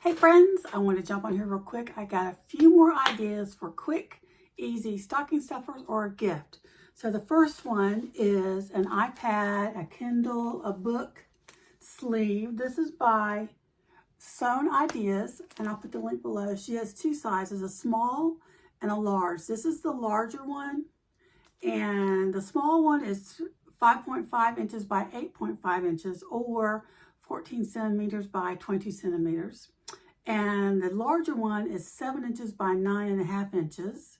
Hey friends, I want to jump on here real quick. I got a few more ideas for quick, easy stocking stuffers or a gift. So the first one is an iPad, a Kindle, a book sleeve. This is by Sewn Ideas, and I'll put the link below. She has two sizes, a small and a large. This is the larger one, and the small one is 5.5 inches by 8.5 inches or 14 centimeters by 22 centimeters. And the larger one is 7 inches by 9.5 inches,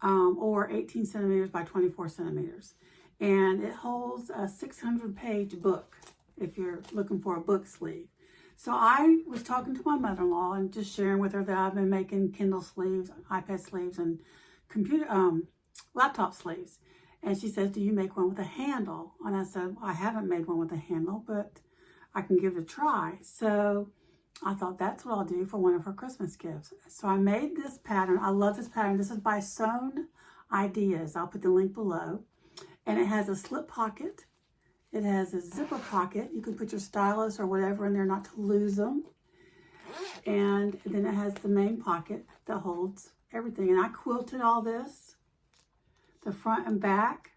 or 18 centimeters by 24 centimeters. And it holds a 600-page book if you're looking for a book sleeve. So I was talking to my mother-in-law and just sharing with her that I've been making Kindle sleeves, iPad sleeves, and laptop sleeves. And she says, do you make one with a handle? And I said, I haven't made one with a handle, but I can give it a try. So I thought that's what I'll do for one of her Christmas gifts. So I made this pattern. I love this pattern. This is by Sewn Ideas. I'll put the link below. And it has a slip pocket. It has a zipper pocket. You can put your stylus or whatever in there not to lose them. And then it has the main pocket that holds everything. And I quilted all this, the front and back.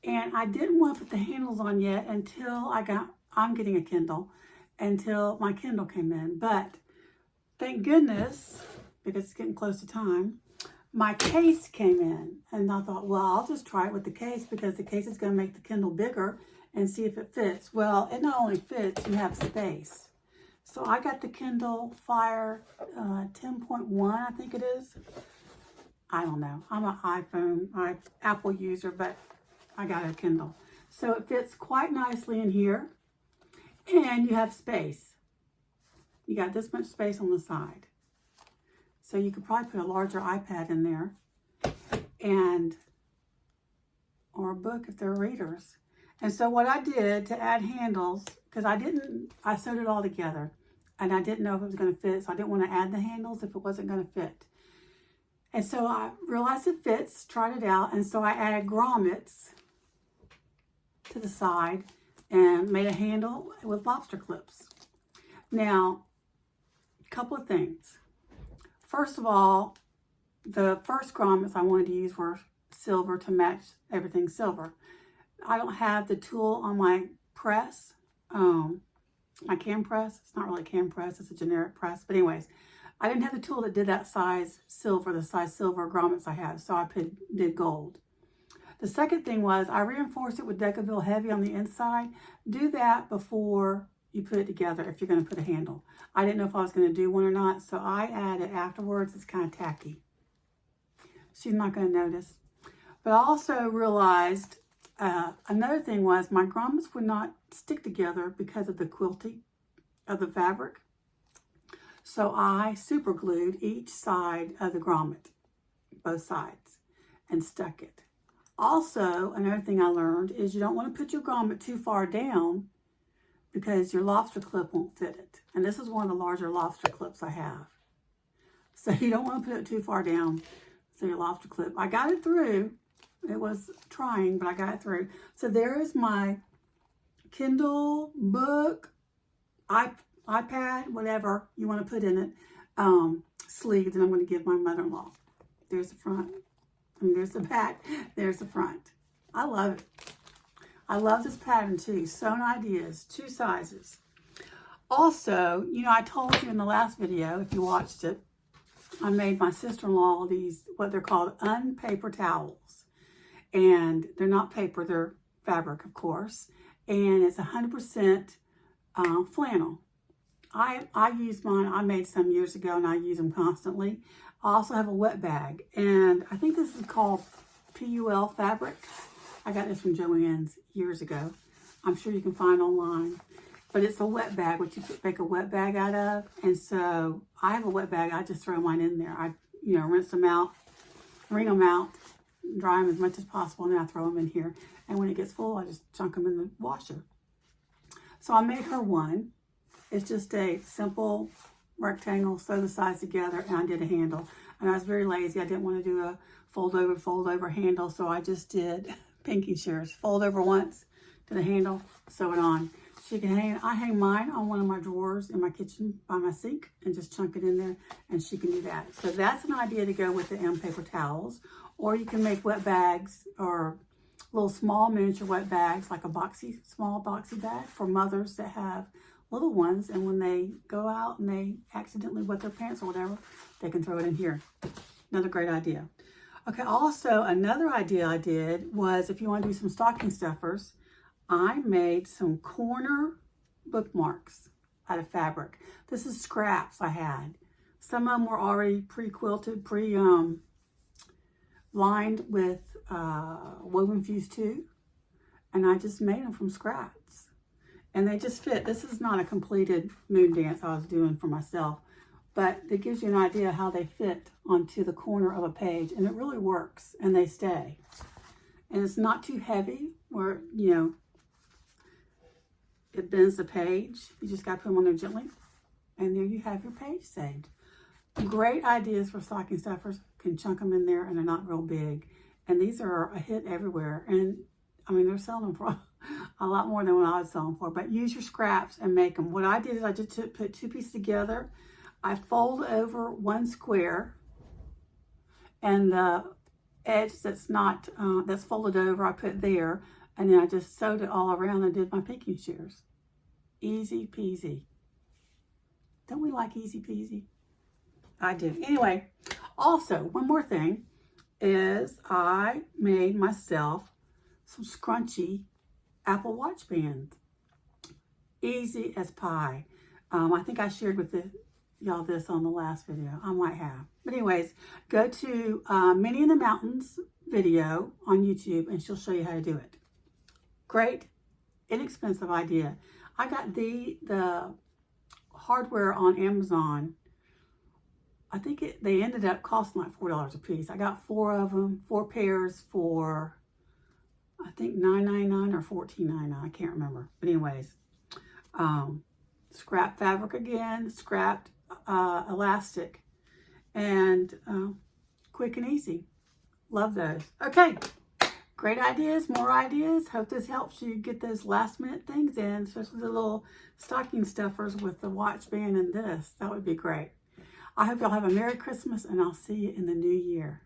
And I didn't want to put the handles on yet until I'm getting a Kindle, until my Kindle came in. But thank goodness, because it's getting close to time, my case came in. And I thought, well, I'll just try it with the case because the case is going to make the Kindle bigger and see if it fits. Well, it not only fits, you have space. So I got the Kindle Fire 10.1, I think it is. I don't know. I'm an Apple user, but I got a Kindle. So it fits quite nicely in here. And you have space. You got this much space on the side. So you could probably put a larger iPad in there, or a book if they're readers. And so what I did to add handles, because I sewed it all together and I didn't know if it was going to fit. So I didn't want to add the handles if it wasn't going to fit. And so I realized it fits, tried it out. And so I added grommets to the side and made a handle with lobster clips. Now, a couple of things. First of all, the first grommets I wanted to use were silver to match everything silver. I don't have the tool on my press, my cam press. It's not really a cam press, it's a generic press. But anyways, I didn't have the tool that did that size silver, the size silver grommets I have, so I did gold. The second thing was I reinforced it with Decaville Heavy on the inside. Do that before you put it together if you're going to put a handle. I didn't know if I was going to do one or not, so I added afterwards. It's kind of tacky. She's not going to notice. But I also realized another thing was my grommets would not stick together because of the quilting of the fabric. So I super glued each side of the grommet, both sides, and stuck it. Also, another thing I learned is you don't want to put your grommet too far down because your lobster clip won't fit it. And this is one of the larger lobster clips I have. So you don't want to put it too far down so your lobster clip. I got it through. It was trying, but I got it through. So there is my Kindle, book, iPad, whatever you want to put in it, sleeve that I'm going to give my mother-in-law. There's the front. And there's the back, there's the front. I love it. I love this pattern too. Sewn Ideas, two sizes. Also, I told you in the last video, if you watched it, I made my sister-in-law these, what they're called unpaper towels. And they're not paper, they're fabric, of course. And it's 100% flannel. I use mine, I made some years ago and I use them constantly. I also have a wet bag, and I think this is called PUL fabric. I got this from Joann's years ago. I'm sure you can find online, but it's a wet bag, what you make a wet bag out of. And so I have a wet bag. I just throw mine in there. I, rinse them out, wring them out, dry them as much as possible, and then I throw them in here. And when it gets full, I just chunk them in the washer. So I made her one. It's just a simple rectangle, sew the sides together, and I did a handle. And I was very lazy. I didn't want to do a fold over handle, so I just did pinky shears. Fold over once to the handle, sew it on. She can hang, I hang mine on one of my drawers in my kitchen by my sink and just chunk it in there, and she can do that. So that's an idea to go with the M paper towels. Or you can make wet bags or little small miniature wet bags, like a small boxy bag for mothers that have little ones, and when they go out and they accidentally wet their pants or whatever, they can throw it in here. Another great idea. Okay, also another idea I did was, if you want to do some stocking stuffers, I made some corner bookmarks out of fabric. This is scraps I had. Some of them were already pre-quilted, lined with woven fuse 2, and I just made them from scratch. And they just fit. This is not a completed moon dance I was doing for myself, but it gives you an idea how they fit onto the corner of a page, and it really works, and they stay. And it's not too heavy where, you know, it bends the page. You just got to put them on there gently, and there you have your page saved. Great ideas for stocking stuffers. Can chunk them in there, and they're not real big. And these are a hit everywhere. And I mean, they're selling them for a lot more than what I was selling for. But use your scraps and make them. What I did is I just put 2 pieces together. I fold over one square, and the edge that's not that's folded over, I put there, and then I just sewed it all around and did my picking shears. Easy peasy. Don't we like easy peasy? I do. Anyway, also one more thing is I made myself some scrunchy Apple Watch bands. Easy as pie. I think I shared with y'all this on the last video. I might have. But anyways, go to Minnie in the Mountains video on YouTube, and she'll show you how to do it. Great, inexpensive idea. I got the hardware on Amazon. I think they ended up costing like $4 a piece. I got 4 of them, 4 pairs for, I think $9.99 or $14.99. I can't remember. But anyways, scrap fabric again, scrapped elastic, and quick and easy. Love those. Okay, great ideas, more ideas. Hope this helps you get those last minute things in, especially the little stocking stuffers with the watch band and this. That would be great. I hope y'all have a Merry Christmas, and I'll see you in the new year.